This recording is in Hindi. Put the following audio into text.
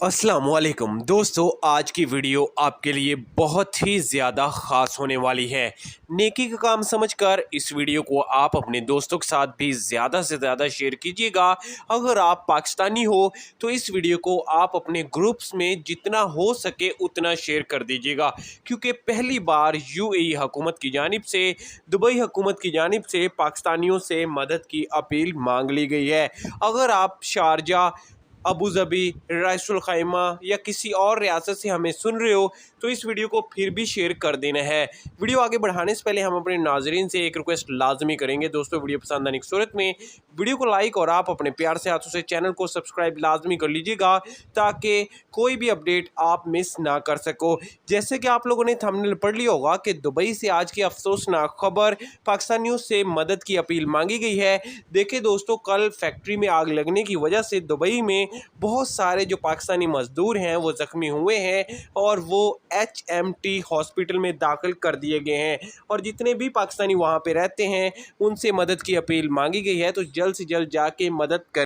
अस्सलामुअलैकुम दोस्तों, आज की वीडियो आपके लिए बहुत ही ज़्यादा ख़ास होने वाली है। नेकी का काम समझकर इस वीडियो को आप अपने दोस्तों के साथ भी ज़्यादा से ज़्यादा शेयर कीजिएगा। अगर आप पाकिस्तानी हो तो इस वीडियो को आप अपने ग्रुप्स में जितना हो सके उतना शेयर कर दीजिएगा, क्योंकि पहली बार यूएई हुकूमत की जानिब से, दुबई हुकूमत की जानिब से पाकिस्तानियों से मदद की अपील मांग ली गई है। अगर आप शारजा, अबू धाबी, राइसुल खैमा या किसी और रियासत से हमें सुन रहे हो तो इस वीडियो को फिर भी शेयर कर देना है। वीडियो आगे बढ़ाने से पहले हम अपने नाजरीन से एक रिक्वेस्ट लाजमी करेंगे। दोस्तों, वीडियो पसंद आने की सूरत में वीडियो को लाइक और आप अपने प्यार से हाथों से चैनल को सब्सक्राइब लाजमी कर लीजिएगा, ताकि कोई भी अपडेट आप मिस ना कर सको। जैसे कि आप लोगों ने थंबनेल पढ़ लिया होगा कि दुबई से आज की अफसोसनाक खबर, पाकिस्तानियों से मदद की अपील मांगी गई है। देखिए दोस्तों, कल फैक्ट्री में आग लगने की वजह से दुबई में बहुत सारे जो पाकिस्तानी मजदूर हैं वो ज़ख्मी हुए हैं और वो HMT हॉस्पिटल में दाखिल कर दिए गए हैं। और जितने भी पाकिस्तानी वहाँ पे रहते हैं उनसे मदद की अपील मांगी गई है, तो जल्द से जल्द जाके मदद कर